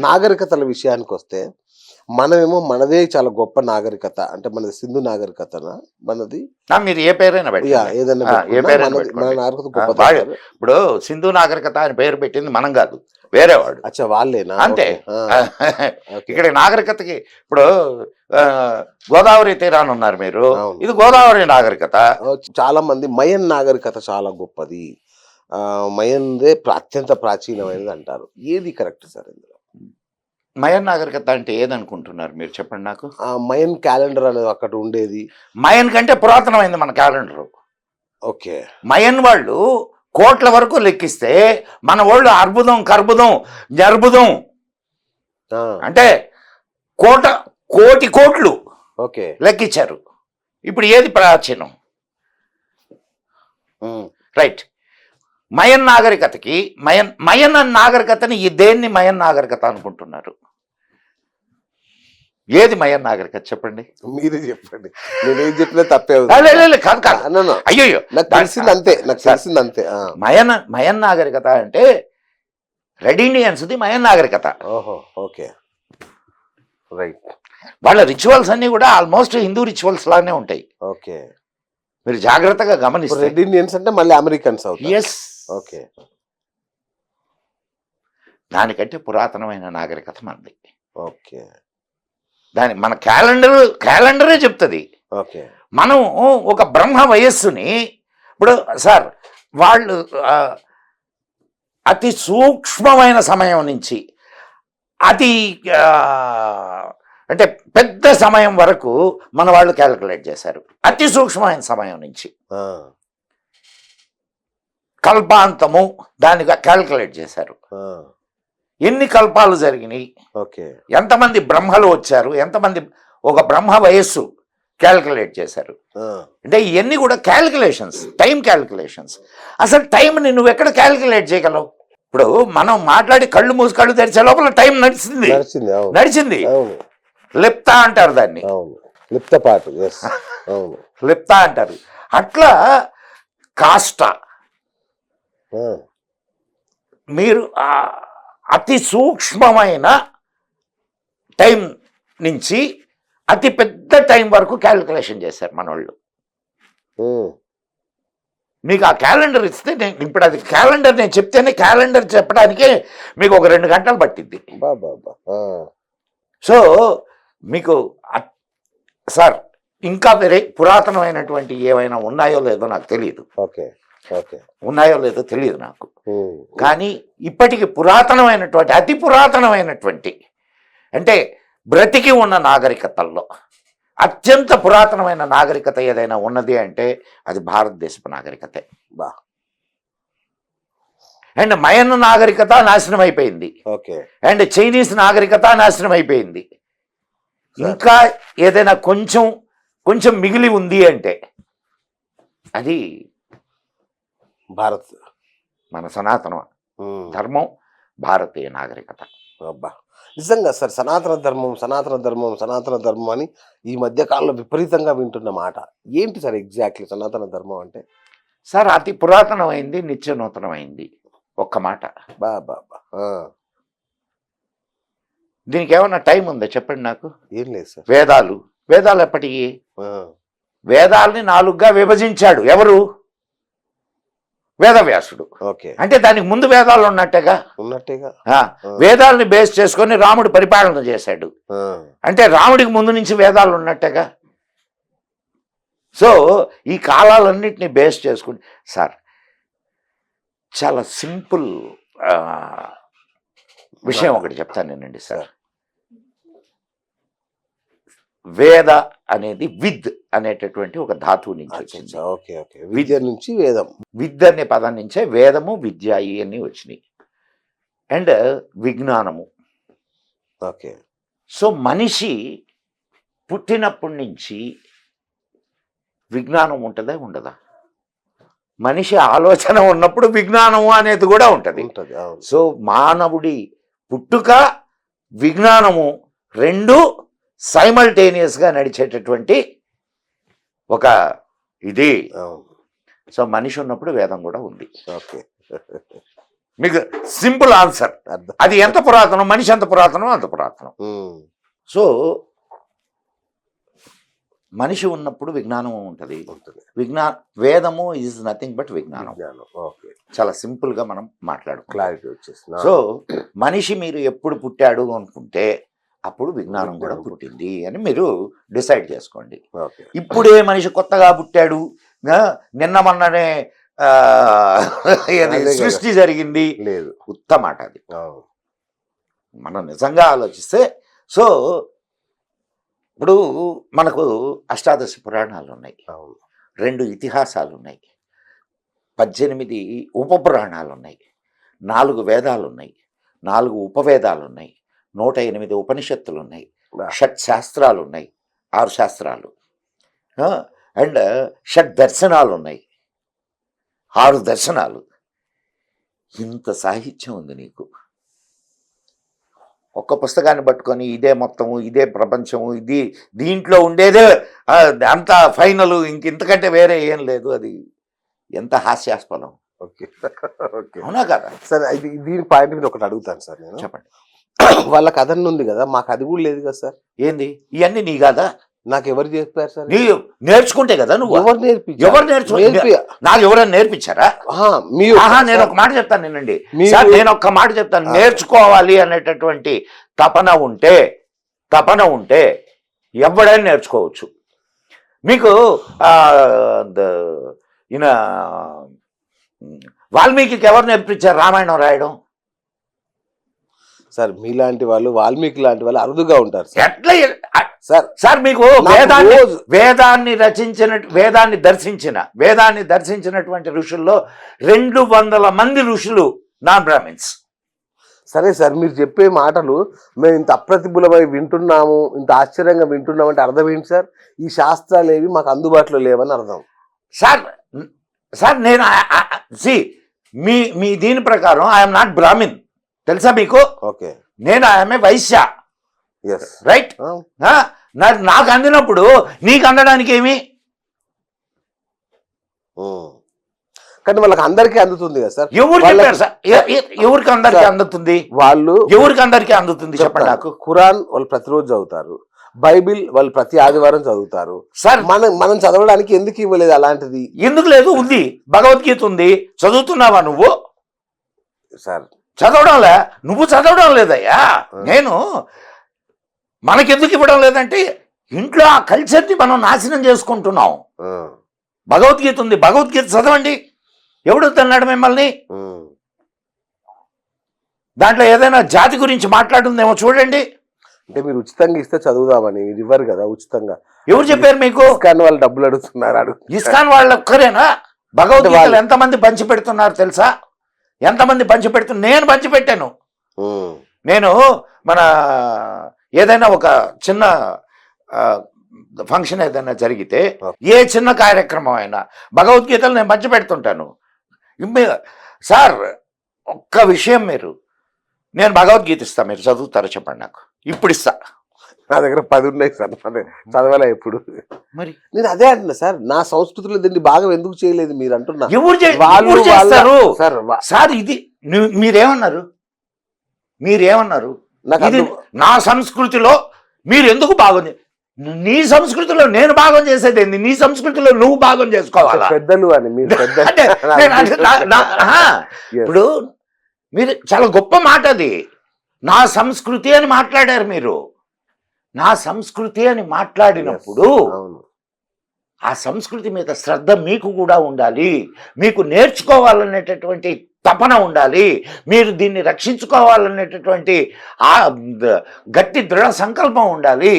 నాగరికతల విషయానికి వస్తే మనమేమో మనదే చాలా గొప్ప నాగరికత అంటే మనది సింధు నాగరికతనా మనది మీరు ఏ పేరైనా ఏదైనా ఏ పేరైనా మన నాగరికత గొప్ప ఇప్పుడు సింధు నాగరికత అని పేరు పెట్టింది మనం కాదు, వేరేవాడు. అచ్చా, వాళ్ళేనా? అంతే. ఇక్కడ నాగరికతకి ఇప్పుడు గోదావరి తీరాన్ని ఉన్నారు మీరు, ఇది గోదావరి నాగరికత. చాలా మంది మయన్ నాగరికత చాలా గొప్పది, మయన్దే అత్యంత ప్రాచీనమైనది అంటారు. ఏది కరెక్ట్ సార్ ఇందులో? మయన్ నాగరికత అంటే ఏదనుకుంటున్నారు మీరు, చెప్పండి నాకు. మయన్ క్యాలెండర్ అనేది అక్కడ ఉండేది, మయన్ కంటే పురాతనమైంది మన క్యాలెండర్. ఓకే. మయన్ వాళ్ళు కోట్ల వరకు లెక్కిస్తే మన వాళ్ళు అర్బుదం, కర్బుదం, జర్బుదం అంటే కోటి కోట్లు ఓకే లెక్కించారు. ఇప్పుడు ఏది ప్రాచీనం? రైట్. మయన్ నాగరికతకి మయన్ నాగరికతని దేన్ని మయన్ నాగరికత అనుకుంటున్నారు? ఏది మయన్ నాగరికత చెప్పండి, మీరే చెప్పండి. నేనేం చెప్పినా తప్పే. కాదు అయ్యో, నాకు తెలిసింది అంతే, నాకు తెలిసింది అంతే. మయన్ నాగరికత అంటే రెడ్ ఇండియన్స్ది మయన్ నాగరికత. ఓహో, ఓకే, రైట్. వాళ్ళ రిచువల్స్ అన్ని కూడా ఆల్మోస్ట్ హిందూ రిచువల్స్ లానే ఉంటాయి. ఓకే, మీరు జాగ్రత్తగా గమనిస్తారు. రెడ్ ఇండియన్స్ అంటే మళ్ళీ అమెరికన్స్ అవుతారు. Yes, okay. దానికంటే పురాతనమైన నాగరికత మనది. ఓకే, మన క్యాలెండరే చెప్తుంది. ఓకే. మనం ఒక బ్రహ్మ వయస్సుని ఇప్పుడు సార్ వాళ్ళు అతి సూక్ష్మమైన సమయం నుంచి అతి అంటే పెద్ద సమయం వరకు మన వాళ్ళు క్యాలిక్యులేట్ చేశారు. అతి సూక్ష్మమైన సమయం నుంచి కల్పాంతము దాన్ని క్యాలిక్యులేట్ చేశారు. ఎన్ని కల్పాలు జరిగినాయి, ఎంతమంది బ్రహ్మలు వచ్చారు, ఎంతమంది ఒక బ్రహ్మ వయస్సు క్యాలిక్యులేట్ చేశారు. అంటే ఇవన్నీ కూడా క్యాలిక్యులేషన్స్, టైం క్యాలిక్యులేషన్స్. అసలు టైంని నువ్వు ఎక్కడ క్యాలిక్యులేట్ చేయగలవు? ఇప్పుడు మనం మాట్లాడి కళ్ళు మూసి కళ్ళు తెరిచే లోపల టైం నడిచింది. లిప్తా అంటారు దాన్ని, లిప్తా అంటారు. అట్లా కాష్ట మీరు అతి సూక్ష్మమైన టైం నుంచి అతి పెద్ద టైం వరకు క్యాలిక్యులేషన్ చేశారు మన వాళ్ళు. మీకు ఆ క్యాలెండర్ ఇస్తే ఇప్పుడు అది క్యాలెండర్ నేను చెప్తేనే క్యాలెండర్ చెప్పడానికే మీకు ఒక 2 గంటలు పట్టింది. సో మీకు సార్ ఇంకా వేరే పురాతనమైనటువంటి ఏమైనా ఉన్నాయో లేదో నాకు తెలియదు. ఉన్నాయో లేదో తెలియదు నాకు. కానీ ఇప్పటికి పురాతనమైనటువంటి అతి పురాతనమైనటువంటి అంటే బ్రతికి ఉన్న నాగరికతల్లో అత్యంత పురాతనమైన నాగరికత ఏదైనా ఉన్నది అంటే అది భారతదేశపు నాగరికతే. అండ్ మయన్ నాగరికత నాశనం అయిపోయింది, అండ్ చైనీస్ నాగరికత నాశనం అయిపోయింది. ఇంకా ఏదైనా కొంచెం మిగిలి ఉంది అంటే అది భారత్, మన సనాతన ధర్మం, భారతీయ నాగరికత. అబ్బా, నిజంగా సార్ సనాతన ధర్మం సనాతన ధర్మం సనాతన ధర్మం అని ఈ మధ్య కాలంలో విపరీతంగా వింటున్న మాట ఏంటి సార్ ఎగ్జాక్ట్లీ సనాతన ధర్మం అంటే? సార్ అతి పురాతనమైంది, నిత్య నూతనమైంది. ఒక్క మాట. దీనికి ఏమన్నా టైం ఉందా చెప్పండి నాకు? ఏం లేదు సార్. వేదాలు ఎప్పటికి? వేదాలని 4గా విభజించాడు ఎవరు? వేదవ్యాసుడు. అంటే దానికి ముందు వేదాలు ఉన్నట్టేగా. వేదాలని బేస్ చేసుకొని రాముడు పరిపాలన చేశాడు. అంటే రాముడికి ముందు నుంచి వేదాలు ఉన్నట్టేగా. సో ఈ కాలాలన్నింటినీ బేస్ చేసుకుని సార్ చాలా సింపుల్ విషయం ఒకటి చెప్తానేనండి సార్. వేద అనేది విద్ అనేటటువంటి ఒక ధాతువు నుంచి వచ్చింది. విద్య నుంచి వేదం, విద్ అనే పదం నుంచే వేదము, విద్య ఇవన్నీ వచ్చినాయి. అండ్ విజ్ఞానము. సో మనిషి పుట్టినప్పటి నుంచి విజ్ఞానం ఉంటుందా ఉండదా? మనిషి ఆలోచన ఉన్నప్పుడు విజ్ఞానము అనేది కూడా ఉంటుంది. సో మానవుడి పుట్టుక విజ్ఞానము రెండు సైమల్టేనియస్గా నడిచేటటువంటి ఒక ఇది. సో మనిషి ఉన్నప్పుడు వేదం కూడా ఉంది. మీకు సింపుల్ ఆన్సర్. అర్థం. అది ఎంత పురాతనం, మనిషి ఎంత పురాతనం అంత పురాతనం. సో మనిషి ఉన్నప్పుడు విజ్ఞానం ఉంటుంది. వేదము ఈజ్ నథింగ్ బట్ విజ్ఞానం. ఓకే, చాలా సింపుల్ గా మనం మాట్లాడుకోవాలి. క్లారిటీ వచ్చేసింది. సో మనిషి మీరు ఎప్పుడు పుట్టాడు అనుకుంటే అప్పుడు విజ్ఞానం కూడా పుట్టింది అని మీరు డిసైడ్ చేసుకోండి. ఓకే, ఇప్పుడే మనిషి కొత్తగా పుట్టాడు, నిన్న మొన్ననే సృష్టి జరిగింది లేదు, ఉత్తమాట అది. మనం నిజంగా ఆలోచిస్తే సో ఇప్పుడు మనకు అష్టాదశ పురాణాలు ఉన్నాయి, 2 ఇతిహాసాలు ఉన్నాయి, 18 ఉపపురాణాలు ఉన్నాయి, 4 వేదాలు ఉన్నాయి, 4 ఉపవేదాలు ఉన్నాయి, 108 ఉపనిషత్తులు ఉన్నాయి, 6 శాస్త్రాలు ఉన్నాయి, 6 శాస్త్రాలు, అండ్ 6 దర్శనాలు ఉన్నాయి, 6 దర్శనాలు. ఇంత సాహిత్యం ఉంది నీకు. ఒక్క పుస్తకాన్ని పట్టుకొని ఇదే మొత్తము, ఇదే ప్రపంచము, ఇది దీంట్లో ఉండేదే అంత ఫైనల్, ఇంతకంటే వేరే ఏం లేదు. అది ఎంత హాస్యాస్పదం. ఓకే, అవునా కదా? సరే, దీని పాయింట్ మీద ఒకటి అడుగుతాను సార్ నేను. చెప్పండి. వాళ్ళకి అదన్నీ ఉంది కదా, మాకు అది కూడా లేదు కదా సార్. ఏంది ఇవన్నీ నీ కదా? నాకు ఎవరు చెప్పారు సార్? నీ నేర్చుకుంటే కదా నువ్వు. ఎవరు నాకు ఎవరైనా నేర్పించారా? నేను ఒక మాట చెప్తాను నిన్నండి సార్, నేను ఒక్క మాట చెప్తాను. నేర్చుకోవాలి అనేటటువంటి తపన ఉంటే ఎవడైనా నేర్చుకోవచ్చు. మీకు ఈయన వాల్మీకి ఎవరు నేర్పించారు రామాయణం రాయడం? సార్ మీలాంటి వాళ్ళు, వాల్మీకి లాంటి వాళ్ళు అరుదుగా ఉంటారు ఎట్లా సార్ మీకు వేదాన్ని దర్శించినటువంటి ఋషుల్లో 200 మంది ఋషులు నాన్ బ్రాహ్మిన్స్. సరే సార్, మీరు చెప్పే మాటలు మేము ఇంత అప్రతిభులమై వింటున్నాము, ఇంత ఆశ్చర్యంగా వింటున్నాము అంటే అర్థం ఏంటి సార్? ఈ శాస్త్రాలు ఏవి మాకు అందుబాటులో లేవని అర్థం. సార్ నేను మీ దీని ప్రకారం ఐఎమ్ నాట్ బ్రాహ్మిన్, తెలుసా మీకు? ఓకే, నేను ఐఎమ్ ఏ వైశ్య, రైట్? నాకు అందినప్పుడు నీకు అందడానికి ఏమి? కానీ వాళ్ళకి అందరికీ అందుతుంది కదా సార్. ఎవరికి అందరికీ అందుతుంది? ఎవరికి అందరికీ అందుతుంది చెప్పండి నాకు. ఖురాన్ వాళ్ళు ప్రతిరోజు చదువుతారు, బైబిల్ వాళ్ళు ప్రతి ఆదివారం చదువుతారు సార్. మనం చదవడానికి ఎందుకు ఇవ్వలేదు అలాంటిది? ఎందుకు లేదు, ఉంది. భగవద్గీత ఉంది, చదువుతున్నావా నువ్వు? సార్ చదవడంలే, నువ్వు చదవడం లేదయ్యా. నేను మనకెందుకు ఇవ్వడం లేదంటే ఇంట్లో ఆ కల్చర్ని మనం నాశనం చేసుకుంటున్నాం. భగవద్గీత ఉంది, భగవద్గీత చదవండి. ఎవడు తన్నాడు మిమ్మల్ని? దాంట్లో ఏదైనా జాతి గురించి మాట్లాడుతుందేమో చూడండి. అంటే మీరు ఉచితంగా ఇస్తే చదువుదామని ఇవ్వరు కదా ఉచితంగా. ఎవరు చెప్పారు మీకు? ఇస్కాన్ వాళ్ళు డబ్బులు అడుగుతున్నారు. ఇస్కాన్ వాళ్ళు ఒక్కరేనా? భగవద్గీతలు ఎంతమంది పంచి పెడుతున్నారు తెలుసా? ఎంతమంది పంచిపెడుతున్నారు? నేను పంచిపెట్టాను. నేను మన ఏదైనా ఒక చిన్న ఫంక్షన్ ఏదైనా జరిగితే, ఏ చిన్న కార్యక్రమం అయినా భగవద్గీతలు నేను పంచిపెడుతుంటాను. సార్ ఒక్క విషయం, నేను భగవద్గీత ఇస్తా, మీరు చదువుతారా చెప్పండి నాకు? ఇప్పుడు ఇస్తా. నా దగ్గర 10 ఉన్నాయి సార్, చదవాలా ఎప్పుడు? మరి నేను అదే అంటున్నా సార్, నా సంస్కృతిలో దీన్ని బాగా ఎందుకు చేయలేదు మీరు అంటున్నా. ఎవరు చేస్తారు సార్? ఇది మీరేమన్నారు? నా సంస్కృతిలో మీరు ఎందుకు బాగుంది? నీ సంస్కృతిలో నేను భాగం చేసేది ఏంది? నీ సంస్కృతిలో నువ్వు భాగం చేసుకోవాలా? పెద్దలు అని మీరు ఇప్పుడు మీరు చాలా గొప్ప మాట అది. నా సంస్కృతి అని మాట్లాడారు మీరు. నా సంస్కృతి అని మాట్లాడినప్పుడు ఆ సంస్కృతి మీద శ్రద్ధ మీకు కూడా ఉండాలి. మీకు నేర్చుకోవాలనేటటువంటి తపన ఉండాలి. మీరు దీన్ని రక్షించుకోవాలనేటటువంటి ఆ గట్టి దృఢ సంకల్పం ఉండాలి.